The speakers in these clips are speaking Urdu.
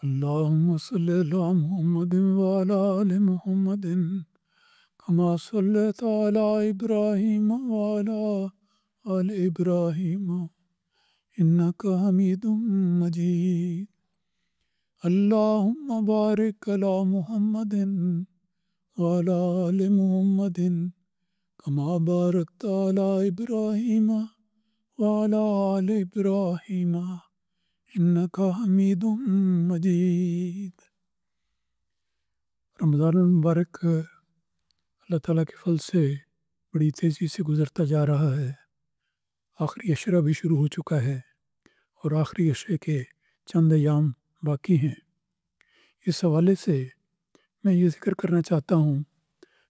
اللهم صل على محمد وعلى آل محمد كما صليت على إبراهيم وعلى آل إبراهيم إنك حميد مجيد. اللهم بارك على محمد وعلى آل محمد كما باركت على إبراهيم وعلى آل إبراهيم إنك حميد مجيد. رمضان المبارک اللہ تعالیٰ کے فضل سے بڑی تیزی سے گزرتا جا رہا ہے. آخری عشرہ بھی شروع ہو چکا ہے اور آخری عشرے کے چند ایام باقی ہیں. اس حوالے سے میں یہ ذکر کرنا چاہتا ہوں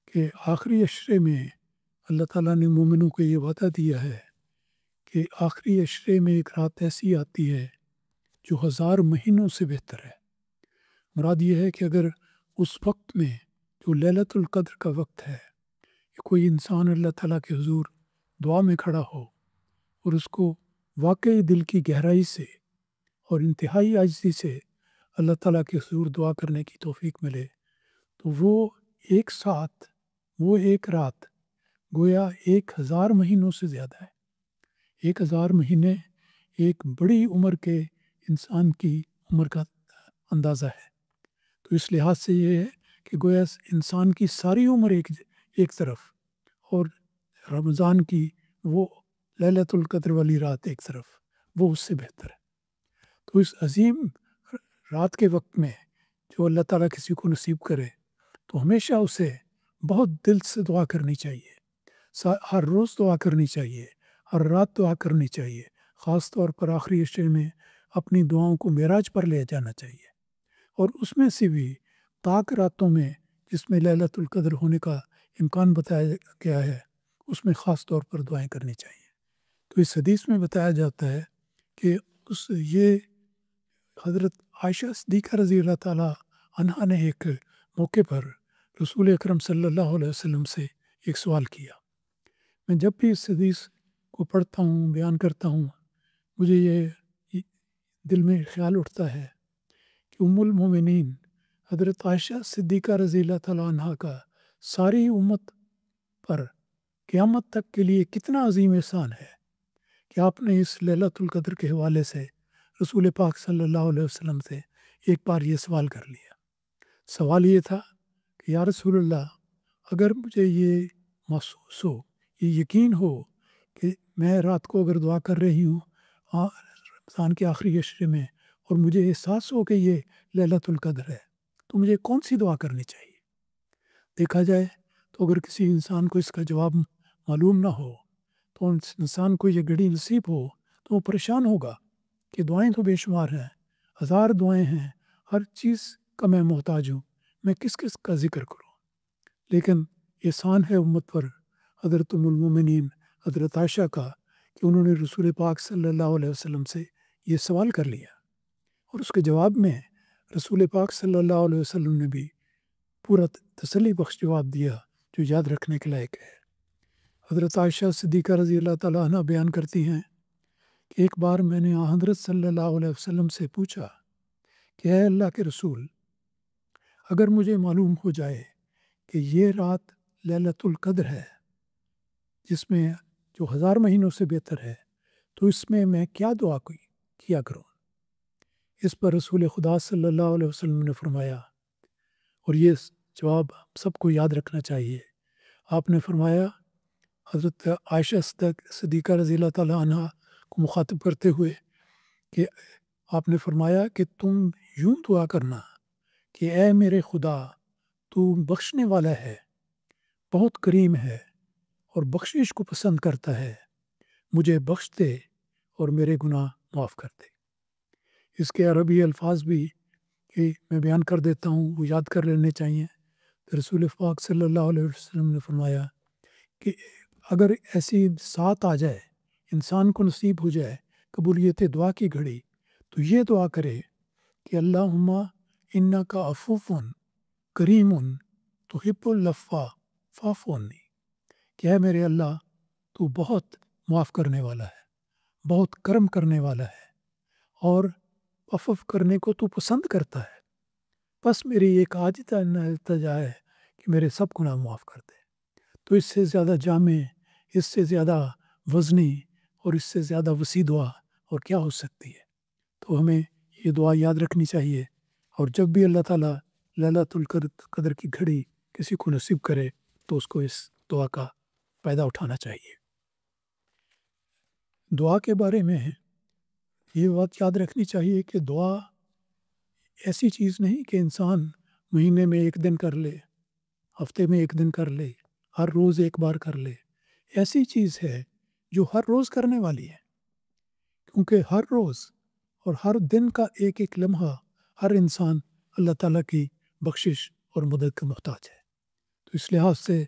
کہ آخری عشرے میں اللہ تعالیٰ نے مومنوں کو یہ وعدہ دیا ہے کہ آخری عشرے میں ایک رات ایسی آتی ہے جو 1000 مہینوں سے بہتر ہے. مراد یہ ہے کہ اگر اس وقت میں جو لیلۃ القدر کا وقت ہے کہ کوئی انسان اللہ تعالیٰ کے حضور دعا میں کھڑا ہو اور اس کو واقعی دل کی گہرائی سے اور انتہائی عاجزی سے اللہ تعالیٰ کے حضور دعا کرنے کی توفیق ملے تو وہ ایک ساتھ وہ ایک رات گویا 1000 مہینوں سے زیادہ ہے. 1000 مہینے ایک بڑی عمر کے انسان کی عمر کا اندازہ ہے. تو اس لحاظ سے یہ ہے کہ گویا انسان کی ساری عمر ایک طرف اور رمضان کی وہ لیلۃ القدر والی رات ایک طرف، وہ اس سے بہتر ہے. تو اس عظیم رات کے وقت میں جو اللہ تعالیٰ کسی کو نصیب کرے تو ہمیشہ اسے بہت دل سے دعا کرنی چاہیے. ہر روز دعا کرنی چاہیے، ہر رات دعا کرنی چاہیے. خاص طور پر آخری عشرے میں اپنی دعاؤں کو معراج پر لے جانا چاہیے. اور اس میں سے بھی پاک راتوں میں جس میں لیلۃ القدر ہونے کا امکان بتایا گیا ہے اس میں خاص طور پر دعائیں کرنی چاہیے. تو اس حدیث میں بتایا جاتا ہے کہ یہ حضرت عائشہ صدیقہ رضی اللہ تعالیٰ عنہا نے ایک موقع پر رسول اکرم صلی اللہ علیہ وسلم سے ایک سوال کیا. میں جب بھی اس حدیث کو پڑھتا ہوں، بیان کرتا ہوں، مجھے یہ دل میں خیال اٹھتا ہے کہ ام المومنین حضرت عائشہ صدیقہ رضی اللہ تعالیٰ عنہا کا ساری امت پر قیامت تک کے لیے کتنا عظیم احسان ہے کہ آپ نے اس لیلۃ القدر کے حوالے سے رسول پاک صلی اللہ علیہ وسلم سے ایک بار یہ سوال کر لیا. سوال یہ تھا کہ یا رسول اللہ، اگر مجھے یہ محسوس ہو، یہ یقین ہو کہ میں رات کو اگر دعا کر رہی ہوں رمضان کے آخری عشرے میں اور مجھے احساس ہو کہ یہ لیلۃ القدر ہے تو مجھے کون سی دعا کرنی چاہیے؟ دیکھا جائے تو اگر کسی انسان کو اس کا جواب معلوم نہ ہو تو اس انسان کو یہ گھڑی نصیب ہو تو وہ پریشان ہوگا کہ دعائیں تو بے شمار ہیں، 1000 دعائیں ہیں، ہر چیز کا میں محتاج ہوں، میں کس کس کا ذکر کروں. لیکن احسان ہے امت پر حضرت ام المومنین حضرت عائشہ کا کہ انہوں نے رسول پاک صلی اللہ علیہ وسلم سے یہ سوال کر لیا اور اس کے جواب میں رسول پاک صلی اللہ علیہ وسلم نے بھی پورا تسلی بخش جواب دیا جو یاد رکھنے کے لائق ہے. حضرت عائشہ صدیقہ رضی اللہ تعالیٰ عنہ بیان کرتی ہیں کہ ایک بار میں نے حضرت صلی اللہ علیہ وسلم سے پوچھا کہ اے اللہ کے رسول، اگر مجھے معلوم ہو جائے کہ یہ رات لیلۃ القدر ہے جس میں جو 1000 مہینوں سے بہتر ہے تو اس میں کیا دعا کیا کروں؟ اس پر رسول خدا صلی اللہ علیہ وسلم نے فرمایا، اور یہ جواب سب کو یاد رکھنا چاہیے، آپ نے فرمایا حضرت عائشہ صدیقہ رضی اللہ تعالیٰ عنہ کو مخاطب کرتے ہوئے کہ آپ نے فرمایا کہ تم یوں دعا کرنا کہ اے میرے خدا، تو بخشنے والا ہے، بہت کریم ہے اور بخشش کو پسند کرتا ہے، مجھے بخش دے اور میرے گناہ معاف کر دے. اس کے عربی الفاظ بھی کہ میں بیان کر دیتا ہوں، وہ یاد کر لینے چاہیے. رسول پاک صلی اللہ علیہ وسلم نے فرمایا کہ اگر ایسی سات آ جائے، انسان کو نصیب ہو جائے قبولیت دعا کی گھڑی، تو یہ دعا کرے کہ اللہم انکا عفوفن کریمن تحب العفو فاعف عنی، کہ اے میرے اللہ، تو بہت معاف کرنے والا ہے، بہت کرم کرنے والا ہے اور عفو کرنے کو تو پسند کرتا ہے، بس میری ایک عاجزانہ التجا ہے کہ میرے سب گناہ معاف کر دے۔ تو اس سے زیادہ جامع، اس سے زیادہ وزنی اور اس سے زیادہ وسیع دعا اور کیا ہو سکتی ہے؟ تو ہمیں یہ دعا یاد رکھنی چاہیے، اور جب بھی اللہ تعالیٰ لیلۃ القدر کی گھڑی کسی کو نصیب کرے تو اس کو اس دعا کا فائدہ اٹھانا چاہیے۔ دعا کے بارے میں یہ بات یاد رکھنی چاہیے کہ دعا ایسی چیز نہیں کہ انسان مہینے میں ایک دن کر لے، ہفتے میں ایک دن کر لے، ہر روز ایک بار کر لے۔ ایسی چیز ہے جو ہر روز کرنے والی ہے، کیونکہ ہر روز اور ہر دن کا ایک ایک لمحہ ہر انسان اللہ تعالیٰ کی بخشش اور مدد کا محتاج ہے۔ تو اس لحاظ سے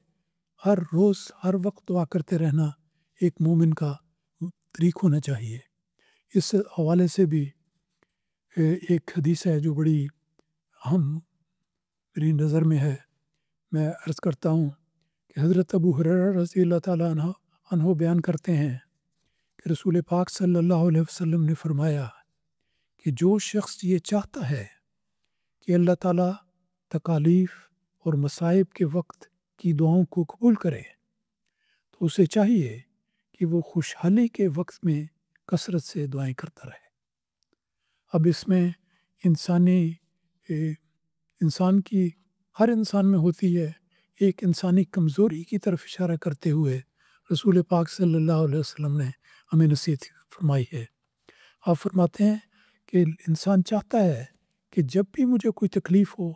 ہر روز ہر وقت دعا کرتے رہنا ایک مومن کا طریق ہونا چاہیے۔ اس حوالے سے بھی ایک حدیث ہے جو بڑی اہم میری نظر میں ہے۔ میں عرض کرتا ہوں کہ حضرت ابو ہریرہ رضی اللہ تعالیٰ عنہ بیان کرتے ہیں کہ رسول پاک صلی اللہ علیہ وسلم نے فرمایا کہ جو شخص یہ چاہتا ہے کہ اللہ تعالیٰ تکالیف اور مصائب کے وقت کی دعاؤں کو قبول کرے تو اسے چاہیے کہ وہ خوشحالی کے وقت میں کثرت سے دعائیں کرتا رہے۔ اب اس میں انسان کی ہر انسان میں ہوتی ہے ایک انسانی کمزوری کی طرف اشارہ کرتے ہوئے رسول پاک صلی اللہ علیہ وسلم نے ہمیں نصیحت فرمائی ہے۔ آپ فرماتے ہیں کہ انسان چاہتا ہے کہ جب بھی مجھے کوئی تکلیف ہو،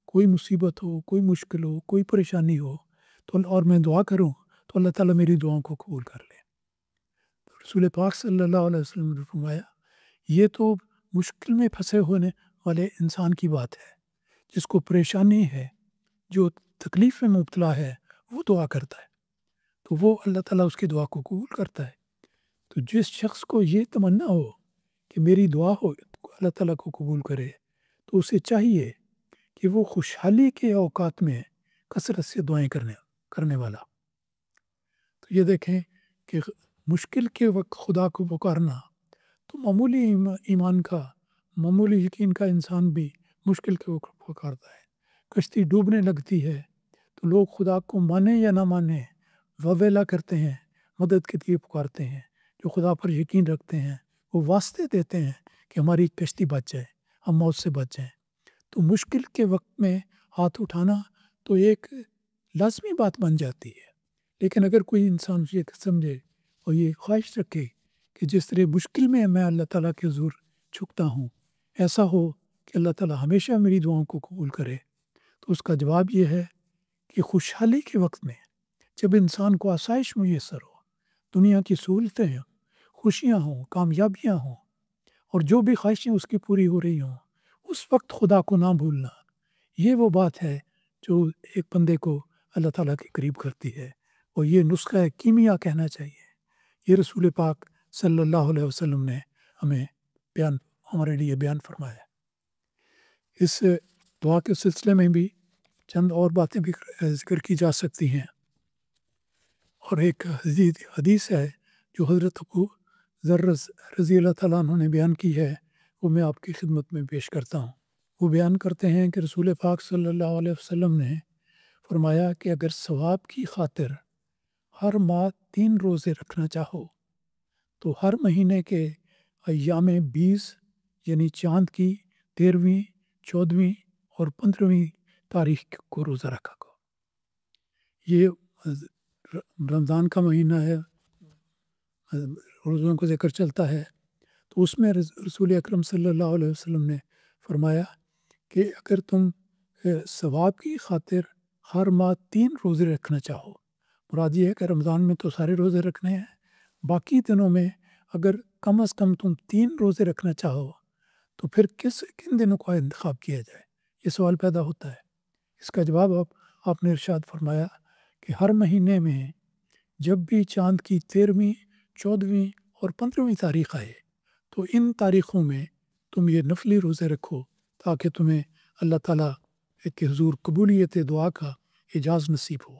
کوئی مصیبت ہو، کوئی مشکل ہو، کوئی پریشانی ہو اور میں دعا کروں تو اللہ تعالیٰ میری دعاؤں کو قبول کر لے۔ تو رسول پاک صلی اللہ علیہ وسلم نے فرمایا یہ تو مشکل میں پھنسے ہونے والے انسان کی بات ہے، جس کو پریشانی ہے، جو تکلیف میں مبتلا ہے، وہ دعا کرتا ہے تو وہ اللہ تعالیٰ اس کی دعا کو قبول کرتا ہے۔ تو جس شخص کو یہ تمنا ہو کہ میری دعا ہو اللہ تعالیٰ کو قبول کرے تو اسے چاہیے کہ وہ خوشحالی کے اوقات میں کثرت سے دعائیں کرنے والا۔ تو یہ دیکھیں کہ مشکل کے وقت خدا کو پکارنا تو معمولی ایمان کا، معمولی یقین کا انسان بھی مشکل کے وقت پکارتا ہے۔ کشتی ڈوبنے لگتی ہے تو لوگ خدا کو مانے یا نہ مانے وویلا کرتے ہیں، مدد کے لیے پکارتے ہیں۔ جو خدا پر یقین رکھتے ہیں وہ واسطے دیتے ہیں کہ ہماری کشتی بچ جائے، ہم موت سے بچ جائیں۔ تو مشکل کے وقت میں ہاتھ اٹھانا تو ایک لازمی بات بن جاتی ہے۔ لیکن اگر کوئی انسان یہ سمجھے اور یہ خواہش رکھے کہ جس طرح مشکل میں اللہ تعالیٰ کے حضور جھکتا ہوں ایسا ہو کہ اللہ تعالیٰ ہمیشہ میری دعاؤں کو قبول کرے، تو اس کا جواب یہ ہے کہ خوشحالی کے وقت میں جب انسان کو آسائش میسر ہو، دنیا کی سہولتیں ہوں، خوشیاں ہوں، کامیابیاں ہوں، اور جو بھی خواہشیں اس کی پوری ہو رہی ہوں، اس وقت خدا کو نہ بھولنا، یہ وہ بات ہے جو ایک بندے کو اللہ تعالیٰ کے قریب کرتی ہے، اور یہ نسخہ کیمیا کہنا چاہیے۔ یہ رسول پاک صلی اللہ علیہ وسلم نے ہمارے لیے بیان فرمایا۔ اس دعا کے سلسلے میں بھی چند اور باتیں بھی ذکر کی جا سکتی ہیں، اور ایک حدیث ہے جو حضرت ابو ذر رضی اللہ تعالیٰ عنہ نے بیان کی ہے، وہ میں آپ کی خدمت میں پیش کرتا ہوں۔ وہ بیان کرتے ہیں کہ رسول پاک صلی اللہ علیہ وسلم نے فرمایا کہ اگر ثواب کی خاطر ہر ماہ 3 روزے رکھنا چاہو تو ہر مہینے کے ایام 20 یعنی چاند کی 13ویں، 14ویں اور 15ویں تاریخ کو روزہ رکھا کرو۔ یہ رمضان کا مہینہ ہے، روزوں کا ذکر چلتا ہے، تو اس میں رسول اکرم صلی اللہ علیہ وسلم نے فرمایا کہ اگر تم ثواب کی خاطر ہر ماہ 3 روزے رکھنا چاہو، مراد یہ ہے کہ رمضان میں تو سارے روزے رکھنے ہیں، باقی دنوں میں اگر کم از کم تم 3 روزے رکھنا چاہو تو پھر کن دنوں کا انتخاب کیا جائے؟ یہ سوال پیدا ہوتا ہے۔ اس کا جواب آپ نے ارشاد فرمایا کہ ہر مہینے میں جب بھی چاند کی 13ویں، 14ویں اور 15ویں تاریخ آئے تو ان تاریخوں میں تم یہ نفلی روزے رکھو تاکہ تمہیں اللہ تعالیٰ کے حضور قبولیت دعا کا اعزاز نصیب ہوا۔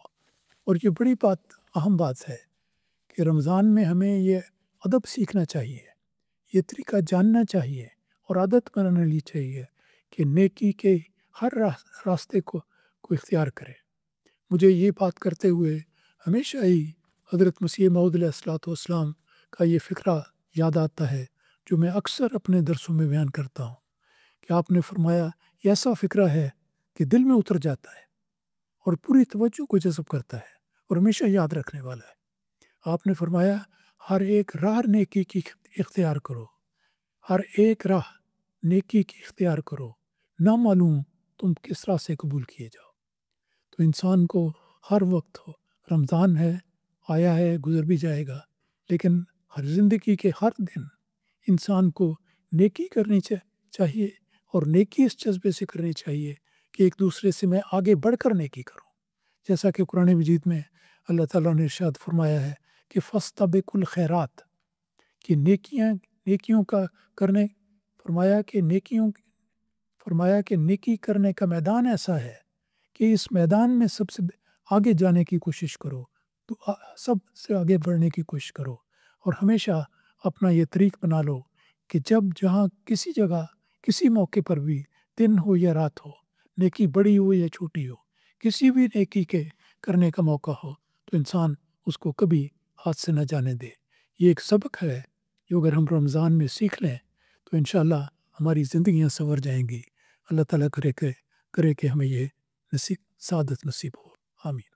اور یہ بڑی اہم بات ہے کہ رمضان میں ہمیں یہ ادب سیکھنا چاہیے، یہ طریقہ جاننا چاہیے اور عادت بنانے لی چاہیے کہ نیکی کے ہر راستے کو اختیار کرے۔ مجھے یہ بات کرتے ہوئے ہمیشہ ہی حضرت مسیح موعود علیہ الصلوۃ والسلام کا یہ فقرہ یاد آتا ہے جو میں اکثر اپنے درسوں میں بیان کرتا ہوں کہ آپ نے فرمایا یہ ایسا فقرہ ہے کہ دل میں اتر جاتا ہے اور پوری توجہ کو جذب کرتا ہے اور ہمیشہ یاد رکھنے والا ہے۔ آپ نے فرمایا ہر ایک راہ نیکی کی اختیار کرو، ہر ایک راہ نیکی کی اختیار کرو، نہ معلوم تم کس راہ سے قبول کیے جاؤ۔ تو انسان کو ہر وقت ہو، رمضان ہے، آیا ہے، گزر بھی جائے گا، لیکن ہر زندگی کے ہر دن انسان کو نیکی کرنی چاہیے اور نیکی اس جذبے سے کرنی چاہیے کہ ایک دوسرے سے میں آگے بڑھ کر نیکی کروں، جیسا کہ قرآن مجید میں اللہ تعالیٰ نے ارشاد فرمایا ہے کہ فاستبقوا الخیرات، کہ نیکیوں کا کرنے، فرمایا کہ نیکی کرنے کا میدان ایسا ہے کہ اس میدان میں سب سے آگے جانے کی کوشش کرو، تو سب سے آگے بڑھنے کی کوشش کرو، اور ہمیشہ اپنا یہ طریق بنا لو کہ جب جہاں کسی جگہ کسی موقع پر بھی دن ہو یا رات ہو، نیکی بڑی ہو یا چھوٹی ہو، کسی بھی نیکی کے کرنے کا موقع ہو تو انسان اس کو کبھی ہاتھ سے نہ جانے دے۔ یہ ایک سبق ہے جو اگر ہم رمضان میں سیکھ لیں تو انشاءاللہ ہماری زندگیاں سنور جائیں گی۔ اللہ تعالیٰ کرے کہ ہمیں یہ سعادت نصیب ہو۔ آمین۔